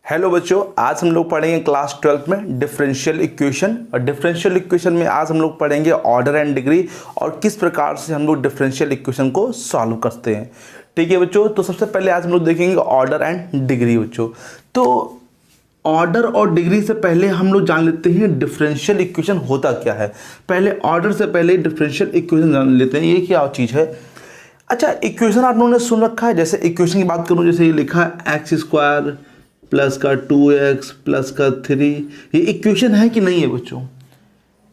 Hello बच्चों, आज हम लोग पढ़ेंगे क्लास 12 में डिफरेंशियल इक्वेशन। और डिफरेंशियल इक्वेशन में आज हम लोग पढ़ेंगे ऑर्डर एंड डिग्री और किस प्रकार से हम लोग डिफरेंशियल इक्वेशन को सॉल्व करते हैं। ठीक है बच्चों, तो सबसे पहले आज हम लोग देखेंगे ऑर्डर एंड डिग्री। बच्चों तो ऑर्डर और डिग्री से पहले हम लोग जान लेते हैं डिफरेंशियल इक्वेशन होता क्या है। पहले ऑर्डर से पहले डिफरेंशियल इक्वेशन जान लेते हैं, ये क्या चीज़ है। अच्छा, इक्वेशन आप लोगों ने सुन रखा है। जैसे इक्वेशन की बात करूँ, जैसे ये लिखा है एक्स स्क्वायर प्लस का 2x प्लस का 3, ये इक्वेशन है कि नहीं है बच्चों?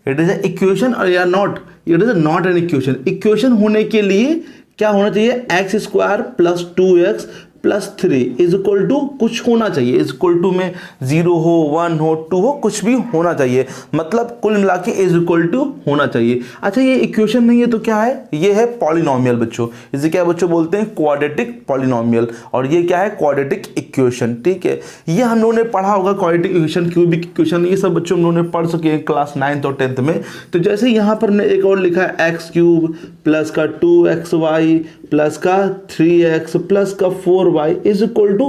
इट इज ए इक्वेशन और या not? It is not an equation. Equation होने के लिए क्या होना चाहिए? एक्स स्क्वायर प्लस 2x प्लस 3 इज इक्वल टू कुछ होना चाहिए। इज इक्वल टू में 0 हो, 1 हो, 2 हो, कुछ भी होना चाहिए। मतलब कुल मिला के इज इक्वल टू होना चाहिए। अच्छा, ये इक्वेशन नहीं है तो क्या है? ये है पॉलिनोमियल बच्चों। इसे क्या बच्चों बोलते हैं? Quadratic polynomial. और ये क्या है? Quadratic equation. ठीक है, ये हम लोगों ने पढ़ा होगा। क्वाड्रेटिक इक्वेशन, क्यूबिक इक्वेशन, ये सब बच्चों हम लोगों ने पढ़ सके हैं क्लास 9th और 10th में। तो जैसे यहाँ पर ने एक और लिखा है एक्स क्यूब प्लस का 2xy प्लस का 3x प्लस का 4y इज इक्वल टू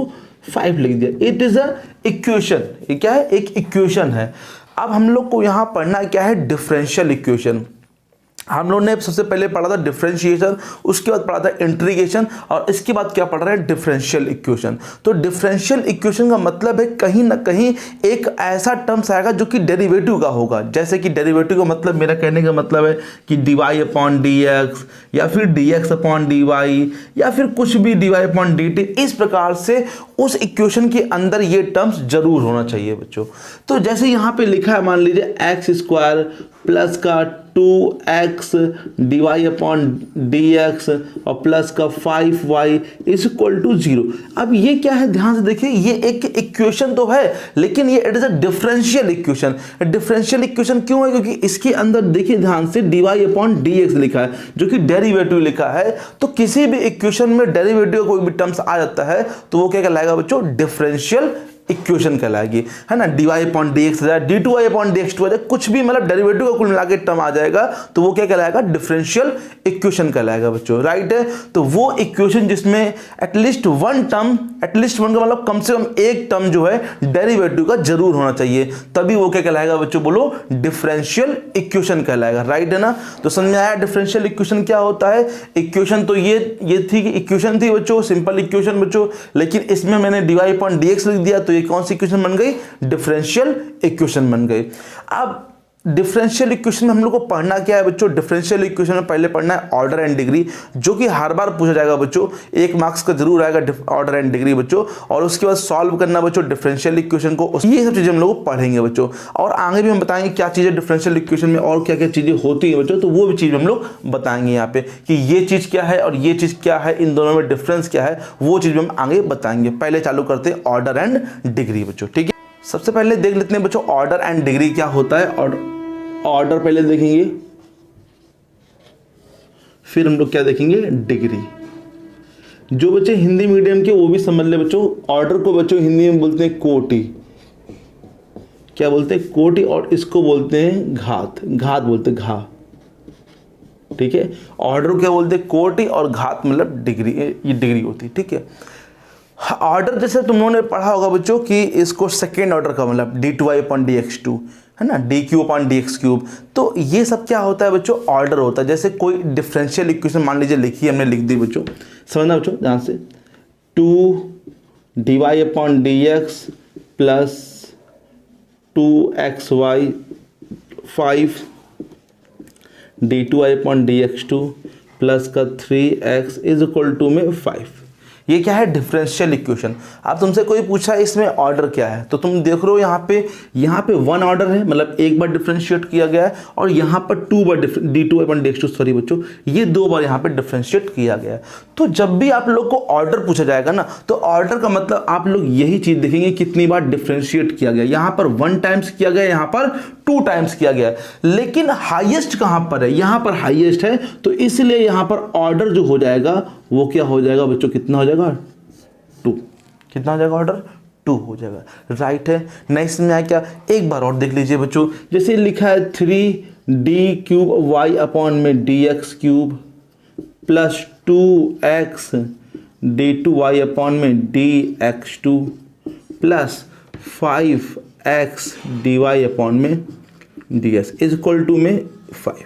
5 लिख दिया। It is a equation. ये क्या है? एक इक्वेशन है। अब हम लोग को यहाँ पढ़ना क्या है? Differential equation. हम लोगों ने सबसे पहले पढ़ा था डिफरेंशिएशन, उसके बाद पढ़ा था इंटीग्रेशन, और इसके बाद क्या पढ़ रहे हैं? Differential equation. तो डिफरेंशियल इक्वेशन का मतलब है कहीं ना कहीं एक ऐसा टर्म्स आएगा जो कि डेरिवेटिव का होगा। जैसे कि डेरिवेटिव का मतलब, मेरा कहने का मतलब है कि dy अपॉन dx या फिर dx अपॉन dy या फिर कुछ भी dy अपॉन dt। इस प्रकार से उस इक्वेशन के अंदर ये टर्म्स जरूर होना चाहिए बच्चों। तो जैसे यहाँ पे लिखा है, मान लीजिए एक्स स्क्वायर प्लस का 2x dy अपॉन dx और प्लस का 5y इज इक्वल टू 0। अब ये क्या है? ध्यान से देखिए, ये एक इक्वेशन तो है, लेकिन ये it is a differential equation. Differential equation क्यों है? क्योंकि इसके अंदर देखिए ध्यान से dy अपॉन dx लिखा है, जो कि डेरिवेटिव लिखा है। तो किसी भी इक्वेशन में डेरिवेटिव कोई भी टर्म्स आ जाता है तो वो क्या कहलाएगा बच्चों? डिफरेंशियल इक्वेशन कहलाएगी, है ना। dy अपॉन dx आ जाए, d2y अपॉन dx2 आ जाए, कुछ भी मतलब डेरिवेटिव का कुल मिला के टर्म आ जाएगा तो वो क्या कहलाएगा? डिफरेंशियल इक्वेशन कहलाएगा बच्चों। राइट है, तो वो इक्वेशन जिसमें at least one term, at least one का मतलब कम से कम एक टर्म जो है डेरिवेटिव का जरूर होना चाहिए, तभी वो क्या कहलाएगा बच्चों? बोलो, डिफरेंशियल इक्वेशन कहलाएगा। राइट है ना। तो समझ में आया डिफरेंशियल इक्वेशन क्या होता है? इक्वेशन तो ये थी कि इक्वेशन थी बच्चों, सिंपल इक्वेशन बच्चों, लेकिन इसमें मैंने dy अपॉन dx लिख दिया तो ये कौन सी इक्वेशन बन गई? डिफरेंशियल इक्वेशन बन गई। अब डिफरेंशियल इक्वेशन में हम लोग को पढ़ना क्या है बच्चों? डिफरेंशियल इक्वेशन में पहले पढ़ना है ऑर्डर एंड डिग्री, जो कि हर बार पूछा जाएगा बच्चों। 1 मार्क्स का जरूर आएगा ऑर्डर एंड डिग्री बच्चों। और उसके बाद सॉल्व करना बच्चों डिफरेंशियल इक्वेशन को। ये सब चीजें हम लोग पढ़ेंगे बच्चों, और आगे भी हम बताएंगे क्या चीजें डिफरेंशियल इक्वेशन में और क्या क्या चीजें होती है बच्चों। तो वो भी चीज हम लोग बताएंगे यहाँ पे कि ये चीज क्या है और ये चीज क्या है, इन दोनों में डिफरेंस क्या है, वो चीज हम आगे बताएंगे। पहले चालू करते हैं ऑर्डर एंड डिग्री बच्चों। ठीक है, सबसे पहले देख लेते हैं बच्चों ऑर्डर एंड डिग्री क्या होता है। और ऑर्डर पहले देखेंगे, फिर हम लोग क्या देखेंगे? डिग्री। जो बच्चे हिंदी मीडियम के वो भी समझ ले बच्चों, ऑर्डर को बच्चों हिंदी में बोलते हैं कोटि। क्या बोलते हैं? कोटि। और इसको बोलते हैं घात। घात बोलते हैं, घा। ठीक है, ऑर्डर क्या बोलते हैं? कोटि, और घात मतलब डिग्री, ये डिग्री होती है। ठीक है, ऑर्डर जैसे तुम लोगों ने पढ़ा होगा बच्चों कि इसको सेकेंड ऑर्डर का मतलब d2y अपॉन dx2, है ना, dq अपॉन dx क्यूब। तो ये सब क्या होता है बच्चों? ऑर्डर होता है। जैसे कोई डिफरेंशियल इक्वेशन मान लीजिए लिखी, हमने लिख दी बच्चों, समझना बच्चों ध्यान से, 2 dy upon dx plus 2xy 5 d2y upon dx2 plus का 3x इज इक्वल टू में 5। ये क्या है? Differential equation. अब तुमसे कोई पूछा इसमें ऑर्डर क्या है, तो तुम देख रहे हो यहाँ पे 1 ऑर्डर है, मतलब एक बार डिफरेंशिएट किया गया है, और यहाँ पर 2 बार d2 अपॉन dx2, सॉरी बच्चों, ये 2 बार यहाँ पे डिफरेंशिएट किया गया है। तो जब भी आप लोग को ऑर्डर पूछा जाएगा ना, तो ऑर्डर का मतलब आप लोग यही चीज देखेंगे कितनी बार डिफरेंशिएट किया गया। यहाँ पर 1 टाइम्स किया गया, यहाँ पर 2 टाइम्स किया गया, लेकिन हाईएस्ट कहाँ पर है? यहाँ पर हाईएस्ट है, तो इसलिए यहाँ पर ऑर्डर जो हो जाएगा वो क्या हो जाएगा बच्चों? कितना हो जाएगा? 2। कितना हो जाएगा? ऑर्डर 2 हो जाएगा। राइट है। नेक्स्ट में आया क्या? एक बार और देख लीजिए बच्चों, जैसे लिखा है 3d क्यूब y अपॉन में dx cube plus 2x d2y upon में dx2 plus 5x dy upon में ds इज इक्वल टू में 5।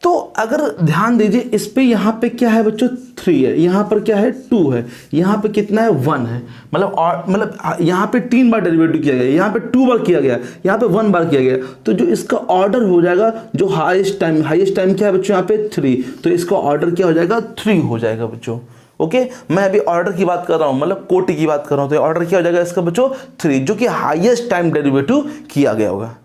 तो अगर ध्यान दीजिए इस पे यहाँ पे क्या है बच्चों 3 है, यहाँ पर क्या है 2 है, यहाँ पे कितना है 1 है, मतलब यहाँ पे 3 बार डेरिवेटिव किया गया, यहाँ पे 2 बार किया गया, यहाँ पे 1 बार किया गया। तो जो इसका ऑर्डर हो जाएगा, जो हाईएस्ट टाइम क्या है बच्चों यहाँ पे 3, तो इसका ऑर्डर क्या हो जाएगा 3 हो जाएगा बच्चों। ओके मैं अभी ऑर्डर की बात कर रहा हूँ, मतलब कोटि की बात कर रहा हूँ, तो ऑर्डर क्या हो जाएगा इसका बच्चों 3, जो कि हाईएस्ट टाइम डेरिवेटिव किया गया होगा।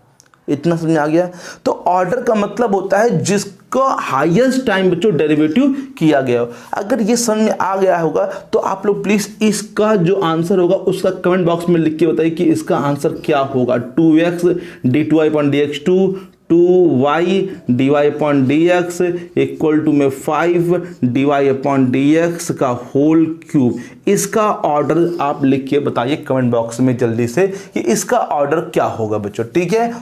इतना समझ में आ गया। तो ऑर्डर का मतलब होता है जिसका हाईएस्ट टाइम बच्चों डेरिवेटिव किया गया हो। अगर ये समझ में आ गया होगा तो आप लोग प्लीज इसका जो आंसर होगा उसका कमेंट बॉक्स में लिख के बताइए कि इसका आंसर क्या होगा। 2x d2y upon dx2 2y dy upon dx equal to में 5 dy अपॉन dx का होल क्यूब। इसका ऑर्डर आप लिख के बताइए कमेंट बॉक्स में जल्दी से कि इसका ऑर्डर क्या होगा बच्चों। ठीक है,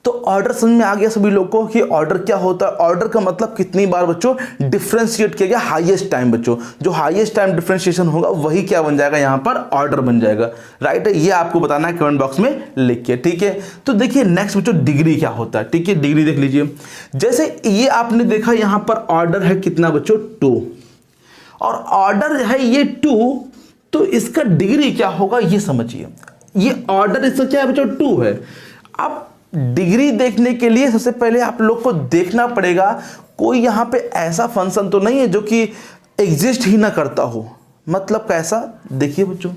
तो ऑर्डर समझ में आ गया सभी लोगों को कि ऑर्डर क्या होता है। ऑर्डर का मतलब कितनी बार बच्चों डिफरेंशिएट किया गया, हाईएस्ट टाइम बच्चों। जो हाईएस्ट टाइम डिफरेंशिएशन होगा वही क्या बन जाएगा, यहाँ पर ऑर्डर बन जाएगा। राइट है, ये आपको बताना है कमेंट बॉक्स में लिख के। ठीक है, तो देखिए नेक्स्ट बच्चों डिग्री क्या होता है। ठीक है, डिग्री देख लीजिए। जैसे ये आपने देखा यहाँ पर ऑर्डर है कितना बच्चों 2, और ऑर्डर है ये 2, तो इसका डिग्री क्या होगा ये समझिए। ये ऑर्डर इसका क्या है बच्चों 2 है। अब डिग्री देखने के लिए सबसे पहले आप लोग को देखना पड़ेगा कोई यहाँ पे ऐसा फंक्शन तो नहीं है जो कि एग्जिस्ट ही ना करता हो। मतलब कैसा, देखिए बच्चों,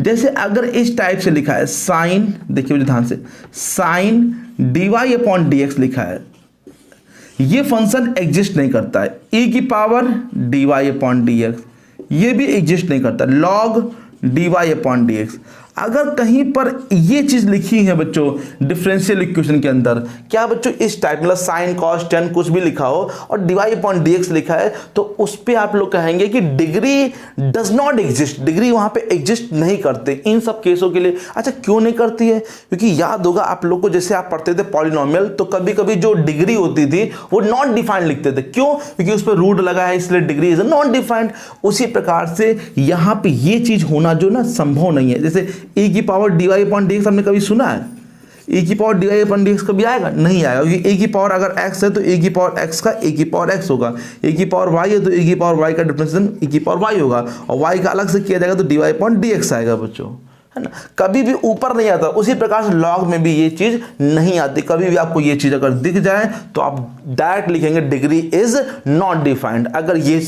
जैसे अगर इस टाइप से लिखा है साइन, देखिए बच्चों ध्यान से, साइन dy अपॉन dx लिखा है, ये फंक्शन एग्जिस्ट नहीं करता है। e की पावर dy अपॉन dx ये भी एग्जिस्ट नहीं करता। log dy अपॉन dx, अगर कहीं पर ये चीज लिखी है बच्चों डिफरेंशियल इक्वेशन के अंदर, क्या बच्चों इस टाइप मतलब साइन कॉस टेन कुछ भी लिखा हो और dy अपॉन dx लिखा है, तो उस पे आप लोग कहेंगे कि degree does not exist, degree वहां पे एग्जिस्ट नहीं करते इन सब केसों के लिए। अच्छा क्यों नहीं करती है, क्योंकि याद होगा आप लोग को जैसे आप पढ़ते थे पॉलिनोमियल, तो कभी कभी जो डिग्री होती थी वो नॉट डिफाइंड लिखते थे। क्यों, क्योंकि उस पर रूट लगा है इसलिए डिग्री इज नॉट डिफाइंड। उसी प्रकार से यहां पे ये चीज होना जो ना संभव नहीं है। जैसे e की पावर dy अपॉन dx हमने कभी सुना है, e की पावर dy अपॉन dx कभी आएगा, नहीं आएगा, क्योंकि e की पावर अगर x है तो e की पावर x का e की पावर x होगा, e की पावर y है तो e की पावर y का डिफरेंशिएशन e की पावर y होगा, और y का अलग से किया जाएगा तो dy अपॉन dx आएगा बच्चों, है ना, कभी भी ऊपर नहीं आता। उसी प्रकार से लॉग में भी ये चीज नहीं आती। कभी भी आपको ये चीज अगर दिख जाए तो आप डायरेक्ट लिखेंगे डिग्री इज नॉट डिफाइंड, अगर ये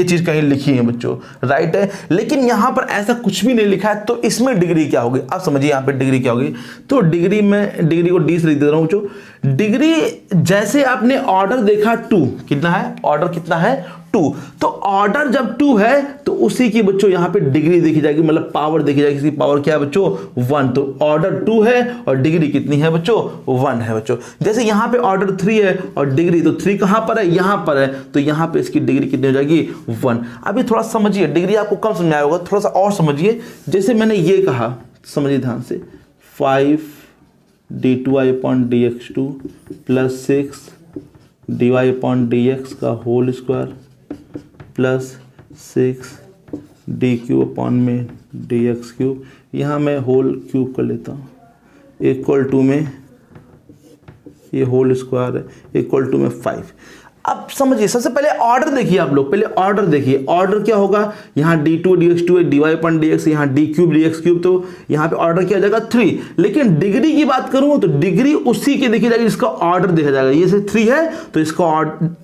चीज कहीं लिखी है बच्चों। राइट है, लेकिन यहां पर ऐसा कुछ भी नहीं लिखा है, तो इसमें डिग्री क्या होगी आप समझिए। यहां पे डिग्री क्या होगी, तो डिग्री में डिग्री को डी से लिख दे रहा हूं बच्चों। डिग्री जैसे आपने ऑर्डर देखा 2, कितना है ऑर्डर, कितना है 2, तो ऑर्डर जब 2 है तो उसी की बच्चों यहां पे डिग्री देखी जाएगी, मतलब पावर देखी जाएगी। इसकी पावर क्या है बच्चों 1, तो ऑर्डर 2 है और डिग्री कितनी है बच्चों 1 है बच्चों। जैसे यहां पे ऑर्डर 3 है और डिग्री, तो 3 कहां पर है, यहां पर है, तो यहां पे इसकी डिग्री कितनी हो जाएगी 1। अभी थोड़ा समझिए, डिग्री आपको कम समझ आया होगा, थोड़ा सा और समझिए। जैसे मैंने ये कहा, समझिए ध्यान से, 5 d2y upon dx2 plus 6 dy upon dx का whole square plus 6 dq upon में dx क्यूब, यहाँ मैं होल क्यूब कर लेता हूँ, इक्वल टू में ये होल स्क्वायर है इक्वल टू में 5। अब समझिए, सबसे पहले ऑर्डर देखिए आप लोग, पहले ऑर्डर देखिए। ऑर्डर क्या होगा, यहाँ d2 dx2 है, dy अपॉन dx, यहाँ d क्यूब dx क्यूब, तो यहाँ पे ऑर्डर क्या हो जाएगा 3। लेकिन डिग्री की बात करूँ तो डिग्री उसी की देखी जाएगी जिसका ऑर्डर देखा जाएगा। ये से 3 है तो इसका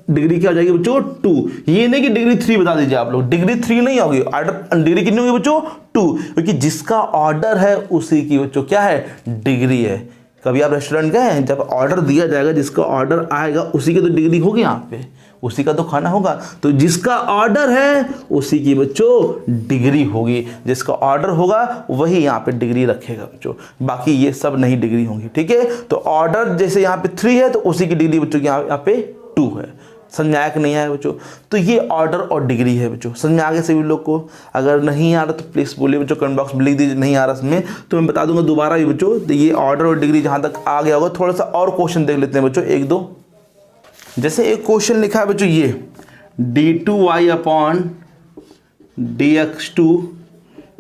डिग्री क्या हो जाएगी बच्चों 2। ये नहीं कि डिग्री 3 बता दीजिए आप लोग, डिग्री 3 नहीं होगी, ऑर्डर डिग्री कितनी होगी बच्चों 2, क्योंकि जिसका ऑर्डर है उसी की बच्चों क्या है डिग्री है। कभी आप रेस्टोरेंट गए हैं, जब ऑर्डर दिया जाएगा जिसका ऑर्डर आएगा उसी की तो डिग्री होगी, यहाँ पे उसी का तो खाना होगा, तो जिसका ऑर्डर है उसी की बच्चों डिग्री होगी। जिसका ऑर्डर होगा वही यहाँ पे डिग्री रखेगा बच्चों, बाकी ये सब नहीं डिग्री होंगी। ठीक है, तो ऑर्डर जैसे यहाँ पे 3 है तो उसी की डिग्री बच्चों की यहाँ पे 2 है। समझ में आया कि नहीं आया बच्चों, तो ये ऑर्डर और डिग्री है बच्चों। समझ में आ गया सभी लोग को, अगर नहीं आ रहा तो प्लीज़ बोलिए बच्चों, कमेंट बॉक्स में लिख दीजिए नहीं आ रहा इसमें, तो मैं बता दूंगा दोबारा भी बच्चों। तो ये ऑर्डर और डिग्री जहाँ तक आ गया होगा, थोड़ा सा और क्वेश्चन देख लेते हैं बच्चों, 1-2। जैसे एक क्वेश्चन लिखा है बच्चों, ये d2y upon dx2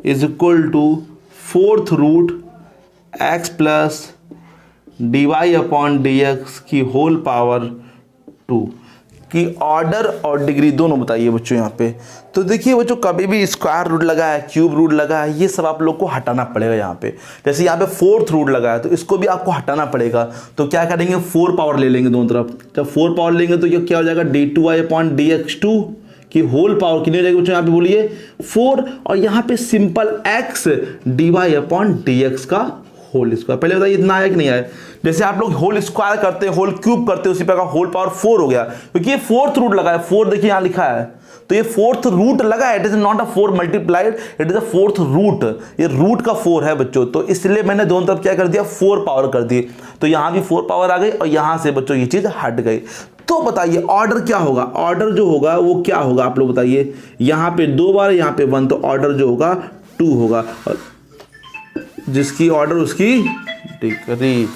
is equal to fourth root x plus d y upon d x की होल पावर 2 की ऑर्डर और डिग्री दोनों बताइए बच्चों यहाँ पे। तो देखिए बच्चों, कभी भी स्क्वायर रूट लगा है, क्यूब रूट लगा है, ये सब आप लोग को हटाना पड़ेगा यहाँ पे। जैसे यहाँ पे फोर्थ रूट लगा है तो इसको भी आपको हटाना पड़ेगा। तो क्या करेंगे, 4 पावर ले लेंगे दोनों तरफ। जब 4 पावर लेंगे तो ये क्या हो जाएगा, d2y अपॉन dx2 की होल पावर कितनी हो जाएगी बच्चों यहाँ पे बोलिए 4, और यहाँ पे simple x dy upon dx का होल स्क्वायर। पहले बताइए इतना आया कि नहीं आया। जैसे आप लोग होल स्क्वायर करते हैं, होल क्यूब करते हैं, उसी प्रकार होल पावर 4 हो गया, क्योंकि ये फोर्थ रूट लगा है। 4 देखिए यहाँ लिखा है, तो ये फोर्थ रूट लगा है। It is not a 4 multiplied, it is a fourth root. ये रूट का 4 है बच्चों, तो इसलिए मैंने दोनों तरफ क्या कर दिया, 4 पावर कर दी। तो यहाँ भी 4 पावर आ गई और यहाँ से बच्चों ये चीज हट गई। तो बताइए ऑर्डर क्या होगा, ऑर्डर जो होगा वो क्या होगा आप लोग बताइए। यहाँ पे 2 बार, यहाँ पे 1, तो ऑर्डर जो होगा 2 होगा, और जिसकी ऑर्डर उसकी डिग्री।